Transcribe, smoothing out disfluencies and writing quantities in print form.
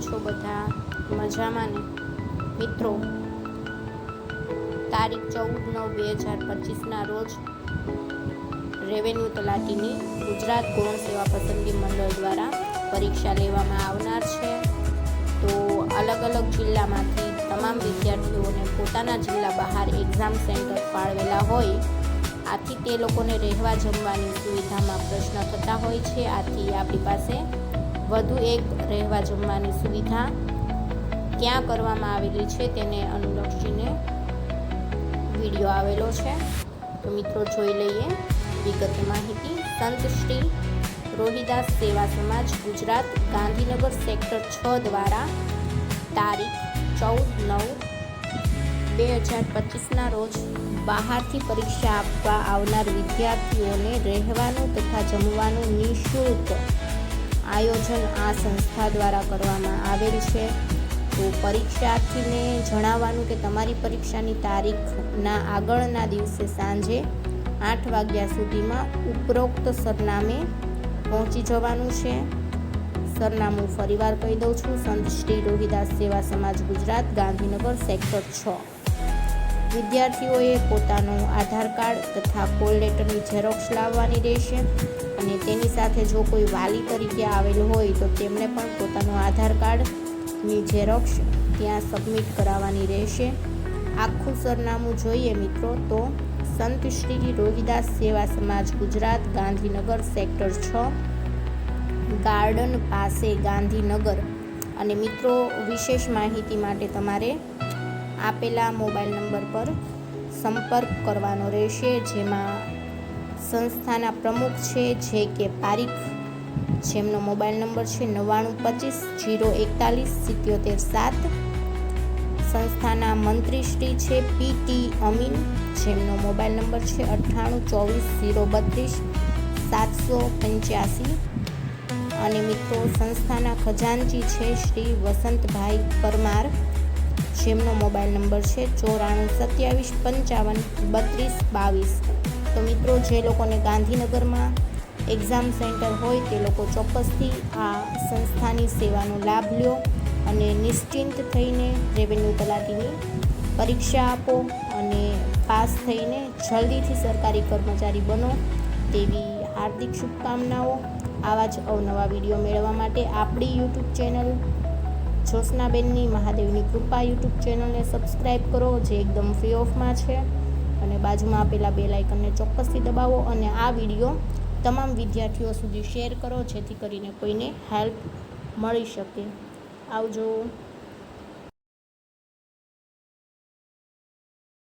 છો બધા મજામાં ને? મિત્રો, તારીખ 14/9/2025ના રોજ રેવન્યુ તલાટીની ગુજરાત ગૌણ સેવા પસંદગી મંડળ દ્વારા પરીક્ષા લેવામાં આવનાર છે. તો અલગ અલગ જિલ્લામાંથી તમામ વિદ્યાર્થીઓને પોતાના જિલ્લા બહાર એક્ઝામ સેન્ટર ફાળવેલા હોય, આથી તે લોકોને રહેવા જમવાની સુવિધામાં પ્રશ્ન થતા હોય છે. આથી આપણી પાસે વધુ એક રહેવા જમવાની સુવિધા ક્યાં કરવામાં આવેલી છે તેને અનુલક્ષીને વિડીયો આવેલો છે. તો મિત્રો, જોઈ લઈએ વિગતે માહિતી. સંત શ્રી રોહિદાસ સેવા સમાજ ગુજરાત ગાંધીનગર સેક્ટર 6 દ્વારા તારીખ 14/9/2025ના રોજ બહારથી પરીક્ષા આપવા આવનાર વિદ્યાર્થીઓને રહેવાનું તથા જમવાનું નિઃશુલ્ક આયોજન આ સંસ્થા દ્વારા કરવામાં આવેલ છે. તો પરીક્ષાર્થીને જણાવવાનું કે તમારી પરીક્ષાની તારીખના આગળના દિવસે સાંજે 8 વાગ્યા સુધીમાં ઉપરોક્ત સરનામે પહોંચી જવાનું છે. સરનામું ફરીવાર કહી દઉં છું: સંત શ્રી રોહિદાસ સેવા સમાજ ગુજરાત ગાંધીનગર સેક્ટર 6. વિદ્યાર્થીઓએ પોતાનું આધાર કાર્ડ તથા કોલ લેટરની ઝેરોક્ષ લાવવાની રહેશે અને તેની સાથે જો કોઈ વાલી તરીકે આવેલ હોય તો તેમણે પણ પોતાનું આધાર કાર્ડની ઝેરોક્ષ ત્યાં સબમિટ કરાવવાની રહેશે. આખું સરનામું જોઈએ મિત્રો તો સંત શ્રી રોહિદાસ સેવા સમાજ ગુજરાત ગાંધીનગર સેક્ટર 6, ગાર્ડન પાસે ગાંધીનગર. અને મિત્રો, વિશેષ માહિતી માટે તમારે આપેલા મોબાઈલ નંબર પર સંપર્ક કરવાનો રહેશે, જેમાં સંસ્થાના પ્રમુખ છે જે કે પારીખ, જેમનો મોબાઈલ નંબર છે 99250147. સંસ્થાના મંત્રીશ્રી છે PT અમીન, જેમનો મોબાઈલ નંબર છે 9824032785. અને મિત્રો, સંસ્થાના ખજાનચી છે શ્રી વસંતભાઈ પરમાર, જેમનો મોબાઈલ નંબર છે 9427553222. તો મિત્રો, જે લોકોને ગાંધીનગરમાં એક્ઝામ સેન્ટર હોય તે લોકો ચોક્કસથી આ સંસ્થાની સેવાનો લાભ લ્યો અને નિશ્ચિંત થઈને રેવન્યુ તલાટીની પરીક્ષા આપો અને પાસ થઈને જલ્દીથી સરકારી કર્મચારી બનો તેવી હાર્દિક શુભકામનાઓ. આવા જ અવનવા વિડીયો મેળવવા માટે આપણી યુટ્યુબ ચેનલ જ્યોત્સનાબેનની મહાદેવની કૃપા યુટ્યુબ ચેનલને સબસ્ક્રાઈબ કરો, જે એકદમ ફ્રી ઓફમાં છે, અને બાજુમાં આપેલા બેલ આઇકનને ચોક્કસથી દબાવો અને આ વિડીયો તમામ વિદ્યાર્થીઓ સુધી શેર કરો, જેથી કરીને કોઈને હેલ્પ મળી શકે. આવજો.